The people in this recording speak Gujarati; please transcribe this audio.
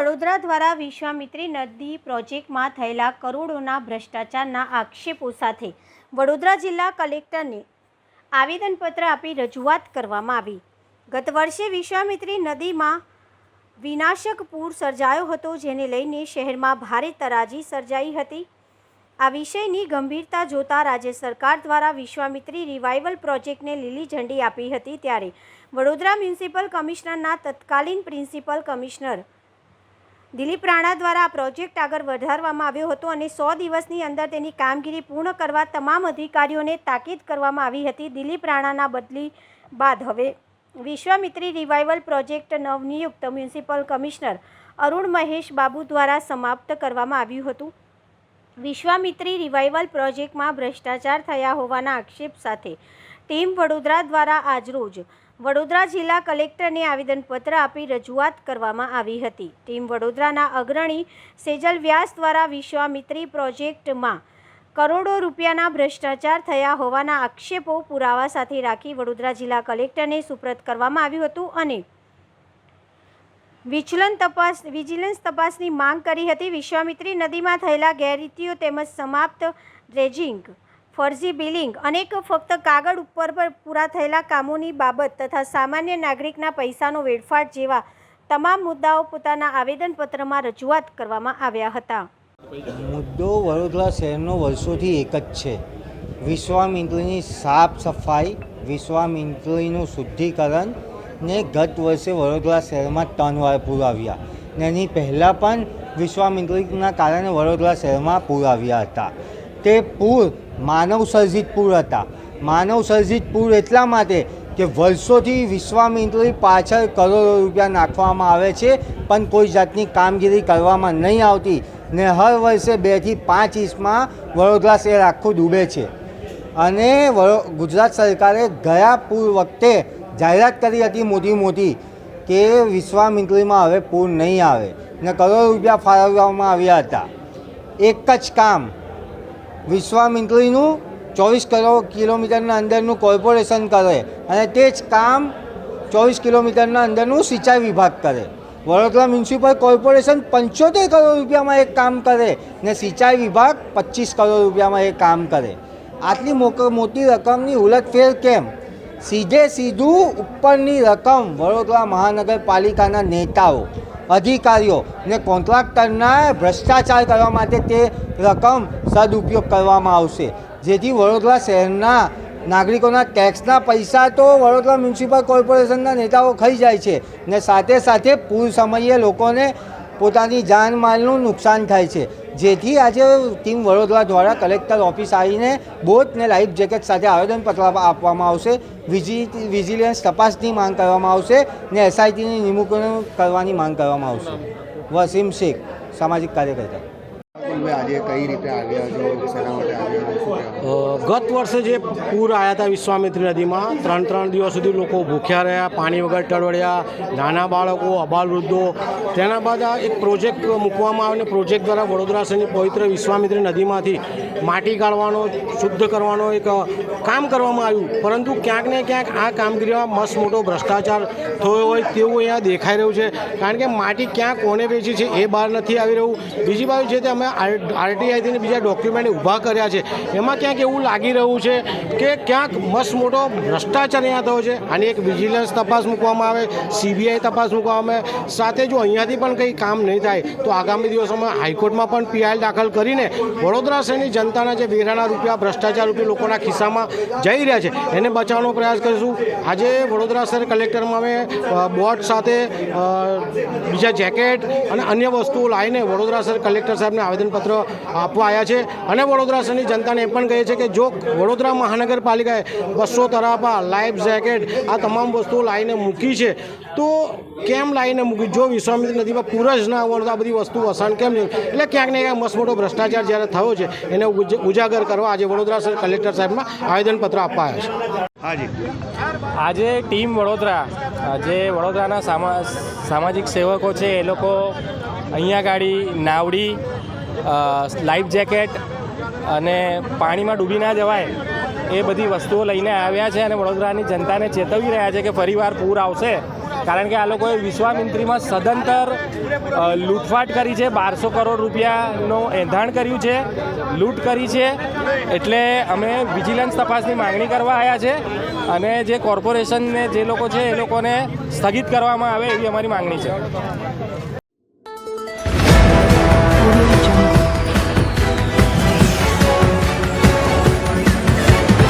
વડોદરા દ્વારા વિશ્વામિત્રી નદી પ્રોજેક્ટમાં થયેલા કરોડોના ભ્રષ્ટાચારના આક્ષેપો સાથે વડોદરા જિલ્લા કલેક્ટરને આવેદનપત્ર આપી રજૂઆત કરવામાં આવી। ગત વર્ષે વિશ્વામિત્રી નદીમાં વિનાશક પૂર સર્જાયો હતો, જેને લઈને શહેરમાં ભારે તરાજી સર્જાઈ હતી। આ વિષયની ગંભીરતા જોતા રાજ્ય સરકાર દ્વારા વિશ્વામિત્રી રિવાઇવલ પ્રોજેક્ટને લીલી ઝંડી આપી હતી। ત્યારે વડોદરા મ્યુનિસિપલ કમિશનરના તત્કાલીન પ્રિન્સિપલ કમિશનર દિલીપ રાણા દ્વારા આ પ્રોજેક્ટ આગળ વધારવામાં આવ્યો હતો અને 100 દિવસની અંદર તેની કામગીરી પૂર્ણ કરવા તમામ અધિકારીઓને તાકીદ કરવામાં આવી હતી। દિલીપ રાણાના બદલી બાદ હવે વિશ્વામિત્રી રિવાઇવલ પ્રોજેક્ટ નવનિયુક્ત મ્યુનિસિપલ કમિશનર અરુણ મહેશ બાબુ દ્વારા સમાપ્ત કરવામાં આવ્યું હતું। વિશ્વામિત્રી રિવાઇવલ પ્રોજેક્ટમાં ભ્રષ્ટાચાર થયા હોવાના આક્ષેપ સાથે ટીમ વડોદરા દ્વારા આજરોજ વડોદરા જિલ્લા કલેક્ટરને આવેદનપત્ર આપી રજૂઆત કરવામાં આવી હતી। ટીમ વડોદરાના અગ્રણી સેજલ વ્યાસ દ્વારા વિશ્વામિત્રી પ્રોજેક્ટમાં કરોડો રૂપિયાના ભ્રષ્ટાચાર થયા હોવાના આક્ષેપો પુરાવા સાથે રાખી વડોદરા જિલ્લા કલેક્ટરને સુપ્રત કરવામાં આવ્યું હતું અને વિજિલન્સ તપાસની માંગ કરી હતી। વિશ્વામિત્રી નદીમાં થયેલા ગેરરીતિઓ તેમજ સમાપ્ત ડ્રેજિંગ, ફરજી બિલિંગ, અનેક ફક્ત કાગળ ઉપર પર પૂરા થયેલા કામોની બાબત તથા સામાન્ય નાગરિકના પૈસાનો વેડફાટ જેવા તમામ મુદ્દાઓ પોતાના આવેદનપત્રમાં રજૂઆત કરવામાં આવ્યા હતા। મુદ્દો વડોદરા શહેરનો વર્ષોથી એક જ છે, વિશ્વામિત્રીની સાફ સફાઈ, વિશ્વામિત્રીનું શુદ્ધિકરણ ને ગત વર્ષે વડોદરા શહેરમાં 3 વાર પૂર આવ્યા ને એની પહેલાં પણ વિશ્વામિત્રીના કારણે વડોદરા શહેરમાં પૂર આવ્યા હતા। તે પૂર માનવ સર્જિત પૂર હતા। માનવ સર્જિત પૂર એટલા માટે કે વર્ષોથી વિશ્વામિત્રી પાછળ કરોડો રૂપિયા નાખવામાં આવે છે પણ કોઈ જાતની કામગીરી કરવામાં નહીં આવતી ને હર વર્ષે 2 થી 5 ઇંચમાં વડોદરા શહેર આખું ડૂબે છે। અને ગુજરાત સરકારે ગયા પૂર વખતે જાહેરાત કરી હતી મોટી કે વિશ્વામિત્રીમાં હવે પૂર નહીં આવે ને કરોડો રૂપિયા ફાળવવામાં આવ્યા હતા। એક જ કામ વિશ્વામિત્રીનું 24 કિલોમીટરના અંદરનું કોર્પોરેશન કરે અને તે જ કામ 24 કિલોમીટરના અંદરનું સિંચાઈ વિભાગ કરે। વડોદરા મ્યુનિસિપલ કોર્પોરેશન 75 કરોડ રૂપિયામાં એક કામ કરે ને સિંચાઈ વિભાગ 25 કરોડ રૂપિયામાં એક કામ કરે। આટલી મોટી રકમની ઉલટફેર કેમ? સીધું ઉપરની રકમ વડોદરા મહાનગરપાલિકાના નેતાઓ, અધિકારીઓ ને કોન્ટ્રાક્ટરના ભ્રષ્ટાચાર કરવા માટે તે રકમ સદુપયોગ કરવામાં આવશે, જેથી વડોદરા શહેરના નાગરિકોના ટેક્સના પૈસા તો વડોદરા મ્યુનિસિપલ કોર્પોરેશનના નેતાઓ ખાઈ જાય છે ને સાથે પૂર સમયે લોકોને પોતાની જાનમાલનું નુકસાન થાય છે। જેથી આજે ટીમ વડોદરા દ્વારા કલેક્ટર ઓફિસ આવીને બોટ ને લાઈફ જેકેટ સાથે આવેદનપત્ર આપવામાં આવશે। વિજિલન્સ તપાસની માંગ કરવામાં આવશે ને એસઆઈટીની નિમણૂક કરવાની માંગ કરવામાં આવશે। વસીમ શેખ, સામાજિક કાર્યકર્તા। આજે કઈ રીતે આવ્યા છો, શેના માટે આવ્યા? ગત વર્ષે જે પૂર આવ્યા હતા વિશ્વામિત્રી નદીમાં 3 દિવસ સુધી લોકો ભૂખ્યા રહ્યા, પાણી વગર ટળવળ્યા, નાના બાળકો, અબાલ વૃદ્ધો। તેના બાદ આ એક પ્રોજેક્ટ મૂકવામાં આવ્યો અને પ્રોજેક્ટ દ્વારા વડોદરા શહેરની પવિત્ર વિશ્વામિત્રી નદીમાંથી માટી કાઢવાનો, શુદ્ધ કરવાનો એક કામ કરવામાં આવ્યું, પરંતુ ક્યાંક ને ક્યાંક આ કામગીરીમાં મસ્ત મોટો ભ્રષ્ટાચાર થયો હોય તેવું અહીંયા દેખાઈ રહ્યું છે। કારણ કે માટી ક્યાં કોને વેચી છે એ બહાર નથી આવી રહ્યું। બીજી બાજુ જે તે અમે આરટીઆઈથી બીજા ડોક્યુમેન્ટ ઊભા કર્યા છે એમાં ક્યાંક એવું લાગી રહ્યું છે કે ક્યાંક મસ્ત મોટો ભ્રષ્ટાચાર અહીંયા થયો છે। આની એક વિજિલન્સ તપાસ મૂકવામાં આવે, CBI તપાસ મૂકવામાં આવે। સાથે જો અહીંયાથી પણ કંઈ કામ નહીં થાય તો આગામી દિવસોમાં હાઈકોર્ટમાં પણ PIL દાખલ કરીને વડોદરા શહેરની જનતાના જે વેરાના રૂપિયા ભ્રષ્ટાચાર રૂપિયા લોકોના ખિસ્સામાં જઈ રહ્યા છે એને બચાવવાનો પ્રયાસ કરીશું। આજે વડોદરા શહેર કલેક્ટરમાં અમે બોટ સાથે બીજા જેકેટ અને અન્ય વસ્તુઓ લાવીને વડોદરા શહેર કલેક્ટર સાહેબને આવેદનપત્ર આપવા આવ્યા છે અને વડોદરા શહેરની જનતાને એ પણ કહે છે કે જો વડોદરા મહાનગરપાલિકાએ 200 તરાપા, લાઈફ જેકેટ આ તમામ વસ્તુઓ લાવીને મૂકી છે તો કેમ લાવીને મૂકી? જો વિશ્વામિત્રી નદીમાં પૂર જ ના આવવાનું તો આ બધી વસ્તુ વસાણ કેમ નહીં? એટલે ક્યાંક ને ક્યાંક મસ્ત મોટો ભ્રષ્ટાચાર જ્યારે થયો છે એને ઉજાગર કરવા આજે વડોદરા શહેર કલેક્ટર સાહેબમાં આવેદનપત્ર આપવા આવ્યા છે। આજે ટીમ વડોદરા, જે વડોદરાના સામાજિક સેવકો છે એ લોકો અહીંયા ગાડી નાવડી, લાઈફ જેકેટ અને પાણીમાં ડૂબી ના જવાય એ બધી વસ્તુઓ લઈને આવ્યા છે અને વડોદરાની જનતાને ચેતવી રહ્યા છે કે ફરીવાર પૂર આવશે કારણ કે આ લોકોએ વિશ્વામિત્રીમાં સદંતર લૂંટફાટ કરી છે. 1200 કરોડ રૂપિયાનું એંધાણ કર્યું છે, લૂંટ કરી છે. એટલે અમે વિજિલન્સ તપાસની માંગણી કરવા આવ્યા છે અને જે કોર્પોરેશનને જે લોકો છે એ લોકોને સ્થગિત કરવામાં આવે એવી અમારી માંગણી છે.